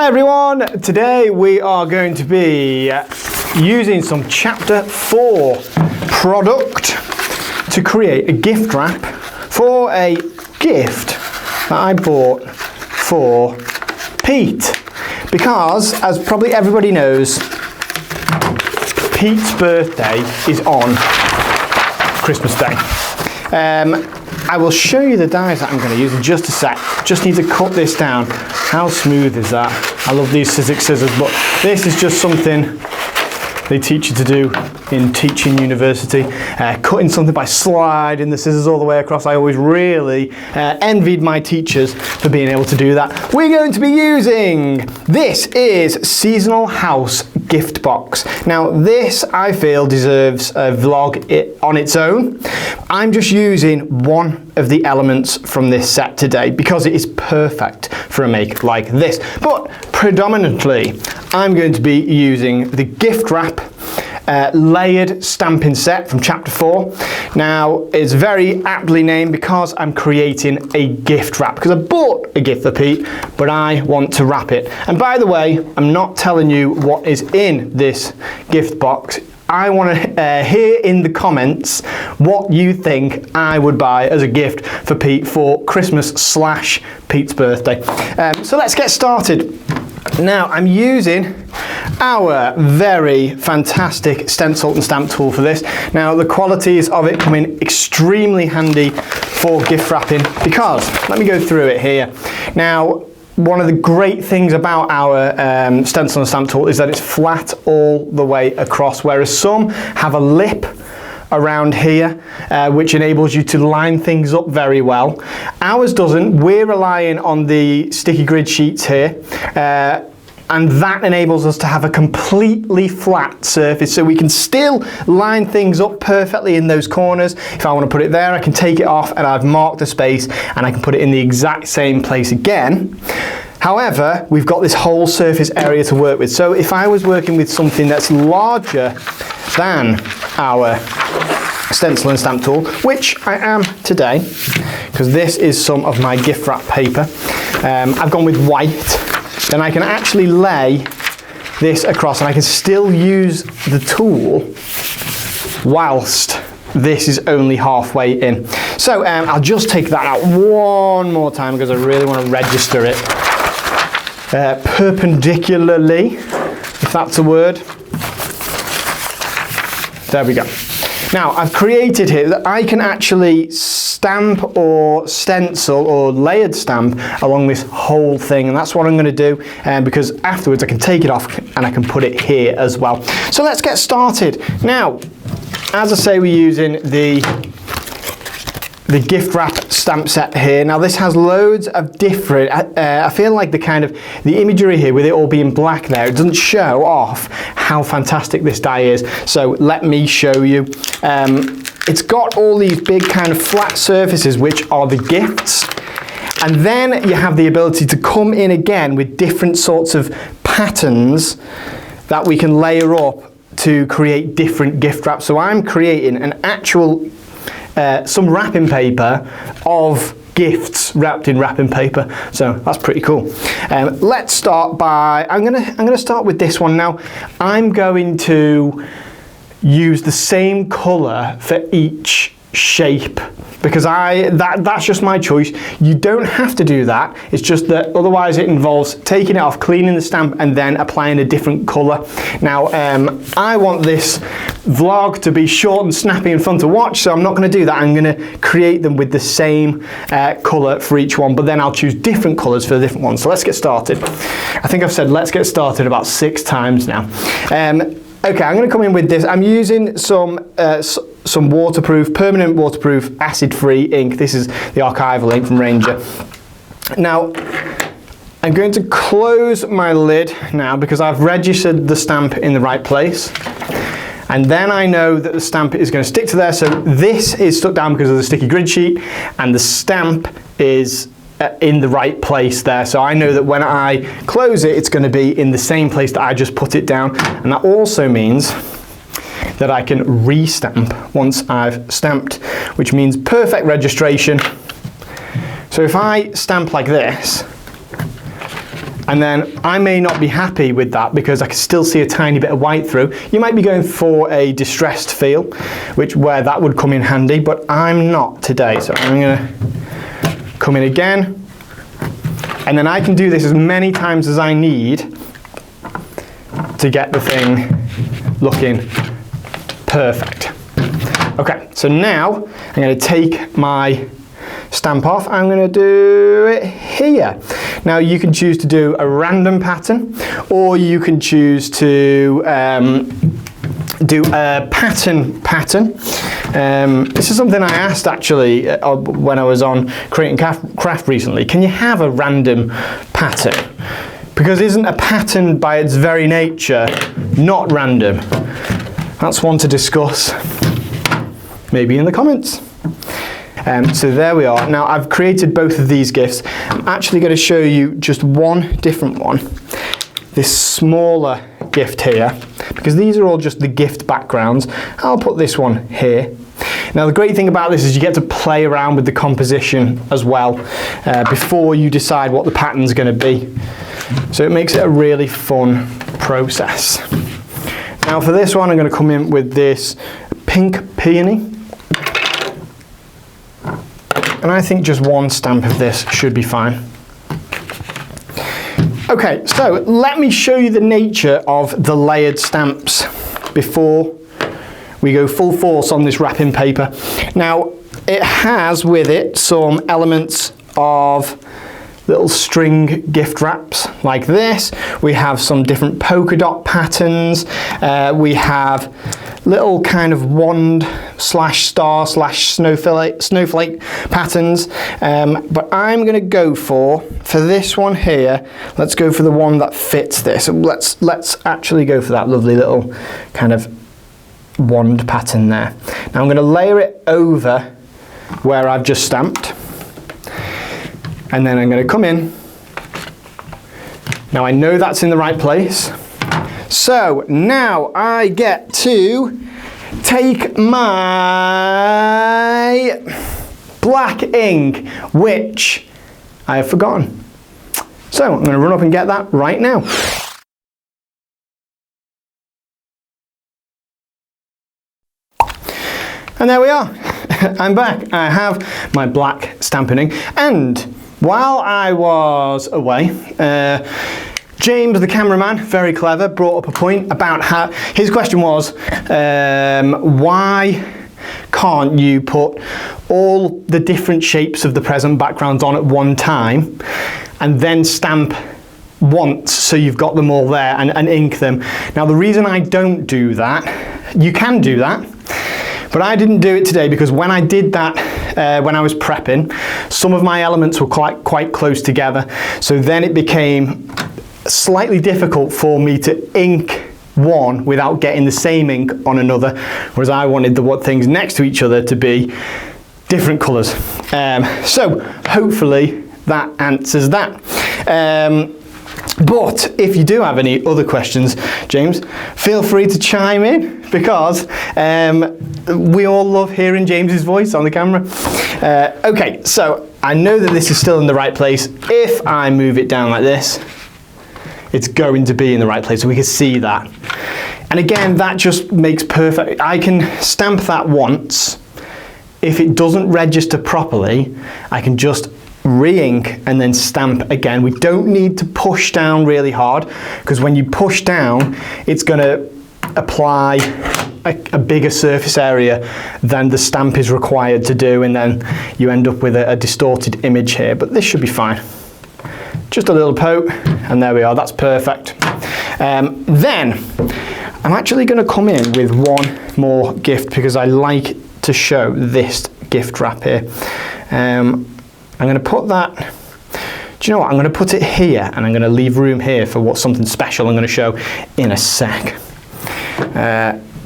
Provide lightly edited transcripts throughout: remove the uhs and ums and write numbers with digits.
Hi everyone, today we are going to be using some Chapter 4 product to create a gift wrap for a gift that I bought for Pete. Because, as probably everybody knows, Pete's birthday is on Christmas Day. I will show you the dies that I'm going to use in just a sec. Just need to cut this down. How smooth is that? I love these Sizzix scissors, but this is just something they teach you to do in teaching university. Cutting something by sliding the scissors all the way across. I always really envied my teachers for being able to do that. We're going to be using, this is Seasonal House Gift Box. Now this, I feel, deserves a vlog on its own. I'm just using one of the elements from this set today because it is perfect for a make like this. But predominantly, I'm going to be using the gift wrap layered stamping set from Chapter 4. Now, it's very aptly named because I'm creating a gift wrap, because I bought a gift for Pete, but I want to wrap it. And by the way, I'm not telling you what is in this gift box. I want to hear in the comments what you think I would buy as a gift for Pete for Christmas / Pete's birthday. So let's get started. Now I'm using our very fantastic Stencil and Stamp Tool for this. Now the qualities of it come in extremely handy for gift wrapping because, let me go through it here. Now, one of the great things about our Stencil and Stamp Tool is that it's flat all the way across, whereas some have a lip around here, which enables you to line things up very well. Ours doesn't. We're relying on the sticky grid sheets here, and that enables us to have a completely flat surface, so we can still line things up perfectly in those corners. If I want to put it there, I can take it off and I've marked the space and I can put it in the exact same place again. However, we've got this whole surface area to work with. So if I was working with something that's larger than our Stencil and Stamp Tool, which I am today, because this is some of my gift wrap paper, I've gone with white. Then I can actually lay this across and I can still use the tool whilst this is only halfway in. So I'll just take that out one more time because I really want to register it perpendicularly, if that's a word. There we go. Now I've created here that I can actually stamp or stencil or layered stamp along this whole thing, and that's what I'm going to do, because afterwards I can take it off and I can put it here as well. So let's get started. Now, as I say, we're using the gift wrap stamp set here. Now this has loads of different, I feel like the imagery here with it all being black there, it doesn't show off how fantastic this die is. So let me show you. It's got all these big kind of flat surfaces which are the gifts. And then you have the ability to come in again with different sorts of patterns that we can layer up to create different gift wraps. So I'm creating an actual some wrapping paper of gifts wrapped in wrapping paper, so that's pretty cool. Let's start by, I'm gonna start with this one. Now I'm going to use the same color for each shape because that's just my choice. You don't have to do that. It's just that otherwise it involves taking it off, cleaning the stamp, and then applying a different color. Now, I want this vlog to be short and snappy and fun to watch, so I'm not going to do that. I'm going to create them with the same color for each one, but then I'll choose different colors for the different ones. So let's get started. I think I've said let's get started about 6 times now. Okay, I'm going to come in with this. I'm using some waterproof, permanent waterproof, acid-free ink. This is the Archival ink from Ranger. Now, I'm going to close my lid now because I've registered the stamp in the right place. And then I know that the stamp is going to stick to there. So this is stuck down because of the sticky grid sheet, and the stamp is in the right place there. So I know that when I close it, it's going to be in the same place that I just put it down. And that also means that I can re-stamp once I've stamped, which means perfect registration. So if I stamp like this, And then I may not be happy with that because I can still see a tiny bit of white through. You might be going for a distressed feel, where that would come in handy, but I'm not today. So I'm gonna come in again, and then I can do this as many times as I need to get the thing looking perfect. Okay, so now I'm going to take my stamp off. I'm going to do it here. Now you can choose to do a random pattern, or you can choose to do a pattern. This is something I asked actually when I was on Creating Craft recently. Can you have a random pattern? Because isn't a pattern by its very nature not random? That's one to discuss, maybe in the comments. So there we are. Now I've created both of these gifts. I'm actually going to show you just one different one. This smaller gift here, because these are all just the gift backgrounds. I'll put this one here. Now the great thing about this is you get to play around with the composition as well before you decide what the pattern's going to be. So it makes it a really fun process. Now for this one I'm going to come in with this pink peony. And I think just one stamp of this should be fine. Okay, so let me show you the nature of the layered stamps before we go full force on this wrapping paper. Now, it has with it some elements of little string gift wraps like this. We have some different polka dot patterns. We have little kind of wand slash star slash snowflake patterns. But I'm going to go for this one here, let's go for the one that fits this. Let's actually go for that lovely little kind of wand pattern there. Now I'm going to layer it over where I've just stamped. And then I'm going to come in. Now I know that's in the right place. So now I get to take my black ink, which I have forgotten. So I'm going to run up and get that right now. And there we are. I'm back. I have my black stamping ink, and while I was away, James, the cameraman, very clever, brought up a point about how, his question was, why can't you put all the different shapes of the present backgrounds on at one time and then stamp once so you've got them all there and ink them? Now the reason I don't do that, you can do that, but I didn't do it today because when I did that, when I was prepping, some of my elements were quite close together. So then it became slightly difficult for me to ink one without getting the same ink on another, whereas I wanted the things next to each other to be different colours. So hopefully that answers that. But if you do have any other questions, James, feel free to chime in, because we all love hearing James's voice on the camera. Okay, so I know that this is still in the right place. If I move it down like this, it's going to be in the right place, so we can see that. And again, that just makes perfect. I can stamp that once. If it doesn't register properly, I can just re-ink and then stamp again. We don't need to push down really hard, because when you push down, it's going to apply a bigger surface area than the stamp is required to do, and then you end up with a distorted image here. But this should be fine. Just a little poke, and there we are. That's perfect. Then I'm actually going to come in with one more gift, because I like to show this gift wrap here. I'm going to put that, do you know what, I'm going to put it here, and I'm going to leave room here for something special I'm going to show in a sec.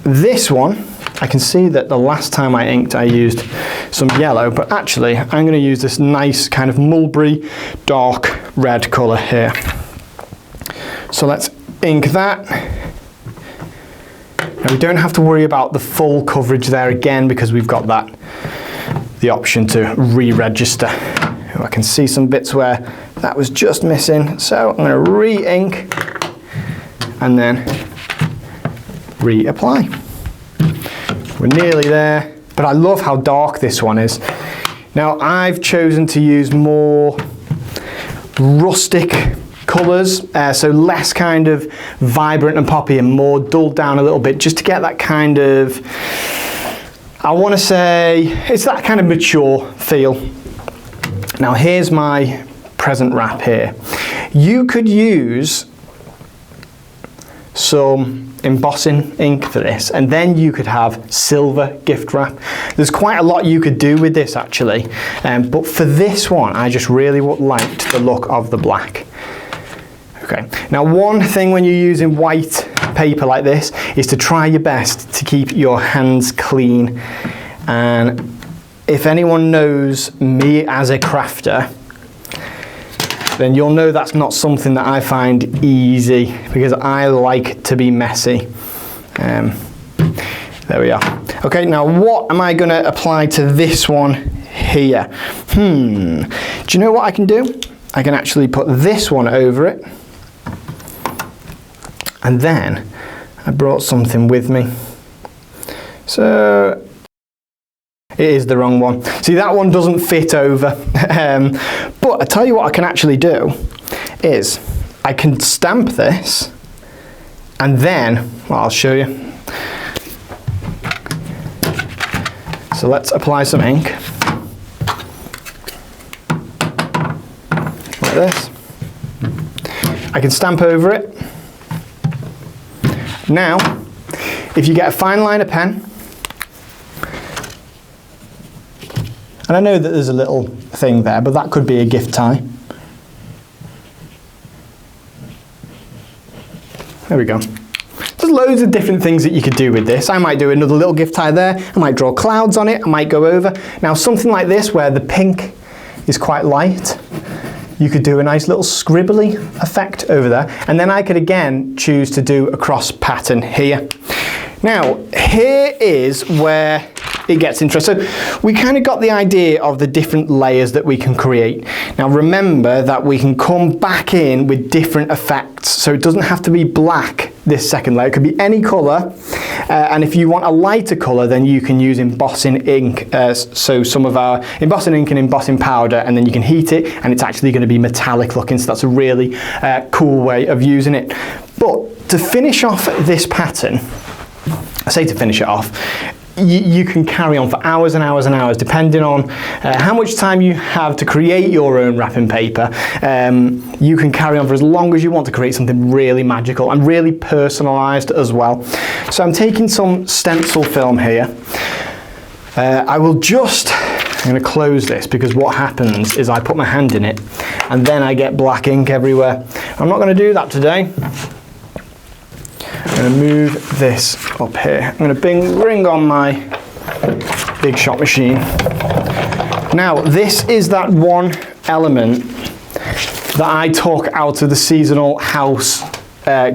This one, I can see that the last time I inked I used some yellow, but actually I'm going to use this nice kind of mulberry dark red colour here. So let's ink that. Now we don't have to worry about the full coverage there again, because we've got the option to re-register. I can see some bits where that was just missing. So I'm going to re-ink and then reapply. We're nearly there, but I love how dark this one is. Now I've chosen to use more rustic colours, so less kind of vibrant and poppy and more dulled down a little bit, just to get that kind of, I want to say, it's that kind of mature feel. Now here's my present wrap here. You could use some embossing ink for this, and then you could have silver gift wrap. There's quite a lot you could do with this actually, but for this one I just really liked the look of the black. Okay, now one thing when you're using white paper like this is to try your best to keep your hands clean, and if anyone knows me as a crafter, then you'll know that's not something that I find easy, because I like to be messy. There we are. Okay, now what am I going to apply to this one here? Do you know what I can do? I can actually put this one over it, and then I brought something with me. So it is the wrong one. See, that one doesn't fit over. But I tell you what I can actually do is I can stamp this, and then, well, I'll show you. So let's apply some ink. Like this. I can stamp over it. Now, if you get a fine liner pen, and I know that there's a little thing there, but that could be a gift tie. There we go. There's loads of different things that you could do with this. I might do another little gift tie there. I might draw clouds on it. I might go over. Now something like this where the pink is quite light, you could do a nice little scribbly effect over there. And then I could again choose to do a cross pattern here. Now, here is where it gets interesting. So we kind of got the idea of the different layers that we can create. Now remember that we can come back in with different effects. So it doesn't have to be black, this second layer. It could be any colour. And if you want a lighter colour, then you can use embossing ink. So some of our embossing ink and embossing powder, and then you can heat it, and it's actually going to be metallic looking. So that's a really cool way of using it. But to finish off this pattern, I say to finish it off, you can carry on for hours and hours and hours, depending on how much time you have to create your own wrapping paper. You can carry on for as long as you want to create something really magical and really personalised as well. So I'm taking some stencil film here. I'm going to close this, because what happens is I put my hand in it and then I get black ink everywhere. I'm not going to do that today. I'm going to move this up here. I'm going to bring on my big shot machine. Now, this is that one element that I took out of the seasonal house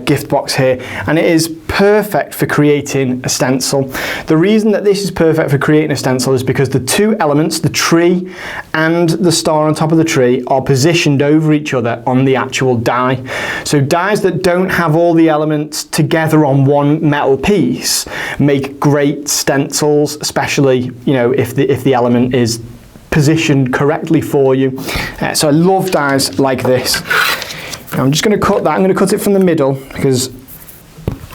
gift box here, and it is perfect for creating a stencil. The reason that this is perfect for creating a stencil is because the two elements, the tree and the star on top of the tree, are positioned over each other on the actual die. So dies that don't have all the elements together on one metal piece make great stencils, especially, you know, if the element is positioned correctly for you. So I love dies like this. Now I'm just going to cut that. I'm going to cut it from the middle, because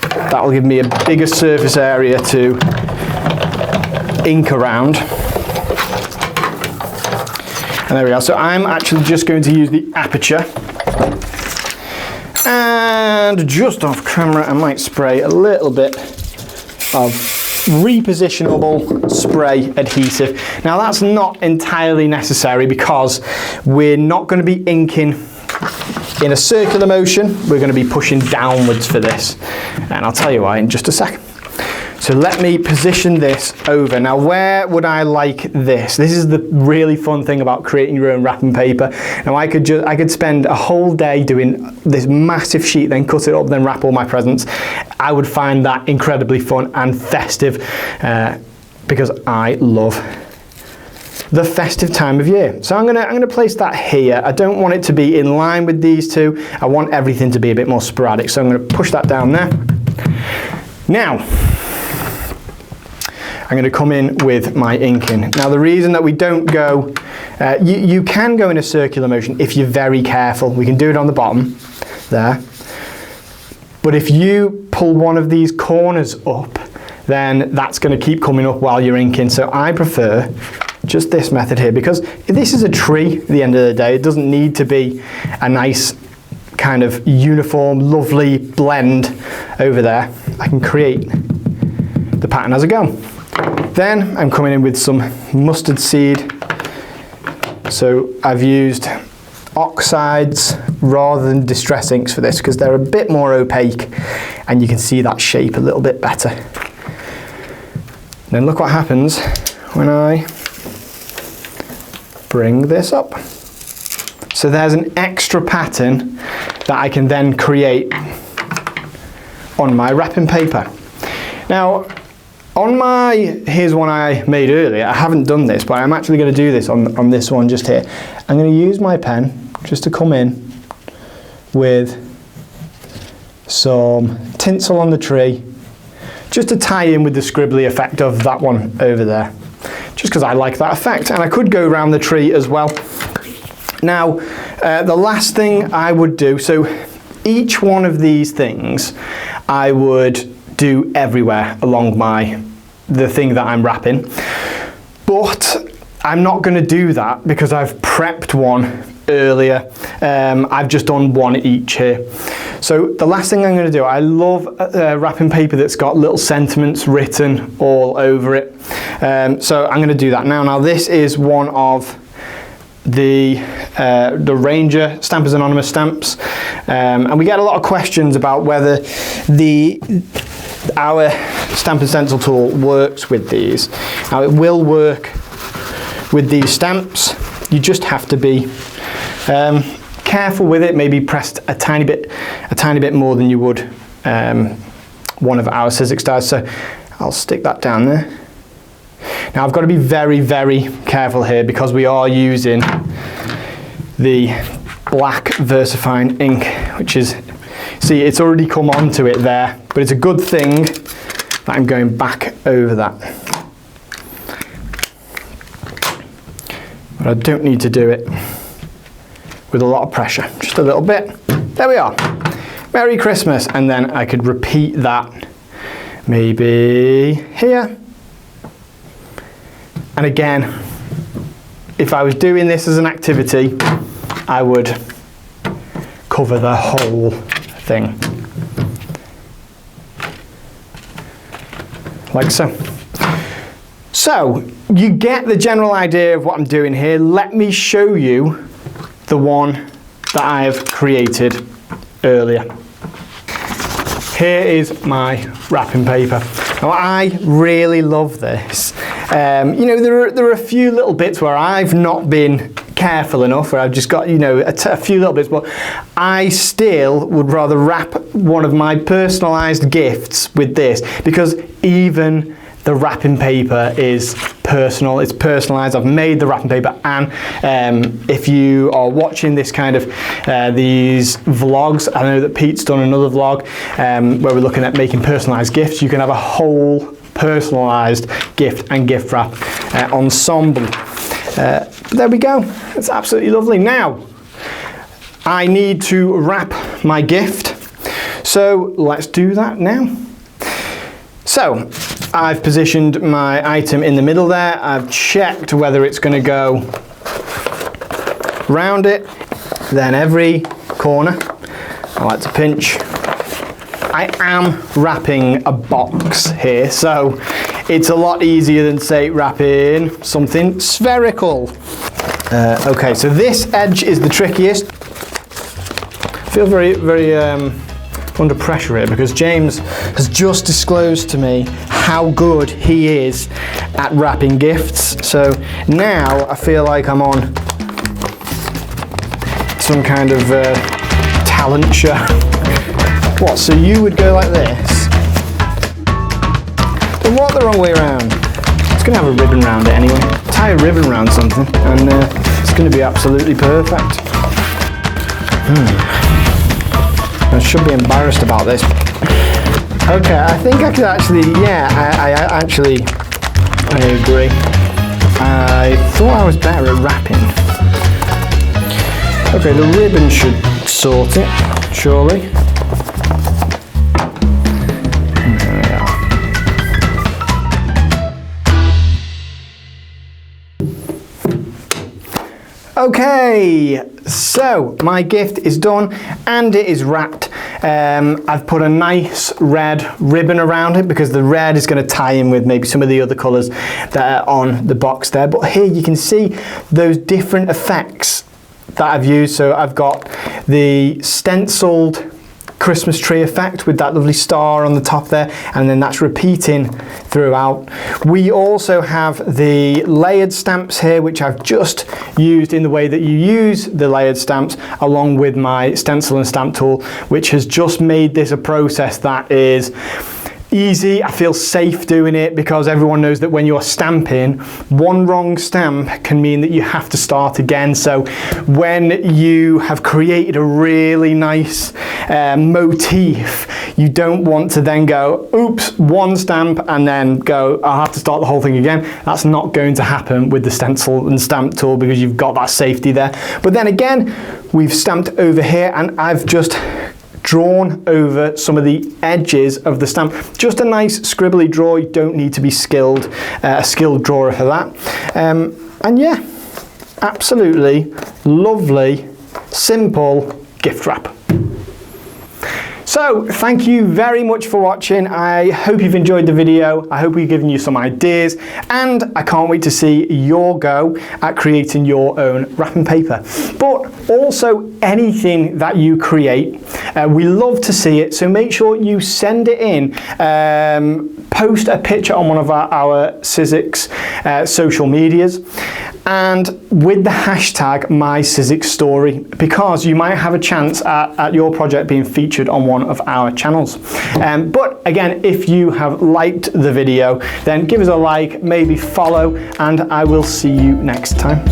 that will give me a bigger surface area to ink around. And there we are. So I'm actually just going to use the aperture. And just off camera, I might spray a little bit of repositionable spray adhesive. Now that's not entirely necessary, because we're not going to be inking in a circular motion. We're going to be pushing downwards for this, and I'll tell you why in just a second. So let me position this over. Now where would I like this? This is the really fun thing about creating your own wrapping paper. Now I could spend a whole day doing this massive sheet, then cut it up, then wrap all my presents. I would find that incredibly fun and festive, because I love the festive time of year. So I'm gonna place that here. I don't want it to be in line with these two. I want everything to be a bit more sporadic. So I'm gonna push that down there. Now, I'm going to come in with my inking. Now the reason that we don't go, you can go in a circular motion if you're very careful. We can do it on the bottom there. But if you pull one of these corners up, then that's going to keep coming up while you're inking. So I prefer just this method here, because this is a tree at the end of the day. It doesn't need to be a nice kind of uniform, lovely blend over there. I can create the pattern as I go. Then I'm coming in with some mustard seed. So I've used Oxides rather than Distress inks for this because they're a bit more opaque and you can see that shape a little bit better. Then look what happens when I bring this up. So there's an extra pattern that I can then create on my wrapping paper. Now, here's one I made earlier. I haven't done this, but I'm actually going to do this on this one just here. I'm going to use my pen just to come in with some tinsel on the tree, just to tie in with the scribbly effect of that one over there, just because I like that effect. And I could go around the tree as well. Now, the last thing I would do, so each one of these things I would do everywhere along the thing that I'm wrapping, but I'm not going to do that because I've prepped one earlier. I've just done one each here. So the last thing I'm going to do, I love wrapping paper that's got little sentiments written all over it. So I'm going to do that now. Now this is one of the Ranger Stampers Anonymous stamps, and we get a lot of questions about whether our Stamp and Stencil tool works with these. Now it will work with these stamps. You just have to be careful with it. Maybe press a tiny bit more than you would one of our Sizzix dies. So I'll stick that down there. Now I've got to be very, very careful here because we are using the black VersaFine ink, which is, see, it's already come onto it there, but it's a good thing that I'm going back over that. But I don't need to do it with a lot of pressure, just a little bit. There we are. Merry Christmas. And then I could repeat that maybe here. And again, if I was doing this as an activity, I would cover the whole thing. Like so. So, you get the general idea of what I'm doing here. Let me show you the one that I've created earlier. Here is my wrapping paper. Now, I really love this. You know, there are a few little bits where I've not been careful enough, where I've just got, you know, a few little bits, but I still would rather wrap one of my personalised gifts with this, because even the wrapping paper is personal, it's personalised. I've made the wrapping paper, and if you are watching this kind of these vlogs, I know that Pete's done another vlog where we're looking at making personalised gifts. You can have a whole personalised gift and gift wrap ensemble. But there we go, it's absolutely lovely. Now, I need to wrap my gift, so let's do that now. So, I've positioned my item in the middle there. I've checked whether it's going to go round it, then every corner. I like to pinch. I am wrapping a box here, so it's a lot easier than, say, wrapping something spherical. Okay, so this edge is the trickiest. I feel very, very under pressure here because James has just disclosed to me how good he is at wrapping gifts. So now I feel like I'm on some kind of talent show. What, so you would go like this? Then what the wrong way around? It's gonna have a ribbon around it anyway. tie a ribbon around something and it's going to be absolutely perfect. I should be embarrassed about this. Okay, I think I could actually, yeah, I agree. I thought I was better at wrapping. Okay, the ribbon should sort it, surely. There we are. Okay, so my gift is done and it is wrapped. I've put a nice red ribbon around it because the red is going to tie in with maybe some of the other colours that are on the box there. But here you can see those different effects that I've used. So I've got the stenciled Christmas tree effect with that lovely star on the top there, and then that's repeating throughout. We also have the layered stamps here, which I've just used in the way that you use the layered stamps, along with my Stencil and Stamp Tool, which has just made this a process that is easy. I feel safe doing it because everyone knows that when you're stamping, one wrong stamp can mean that you have to start again. So when you have created a really nice motif, you don't want to then go, oops, one stamp and then go, I'll have to start the whole thing again. That's not going to happen with the Stencil and Stamp Tool because you've got that safety there. But then again, we've stamped over here and I've just drawn over some of the edges of the stamp. Just a nice scribbly draw. You don't need to be skilled, a skilled drawer for that. And yeah, absolutely lovely, simple gift wrap. So thank you very much for watching. I hope you've enjoyed the video. I hope we've given you some ideas, and I can't wait to see your go at creating your own wrapping paper. But also anything that you create, we love to see it. So make sure you send it in. Post a picture on one of our Sizzix social medias, and with the hashtag #MySizzixStory, because you might have a chance at your project being featured on one of our channels. But again, if you have liked the video, then give us a like, maybe follow, and I will see you next time.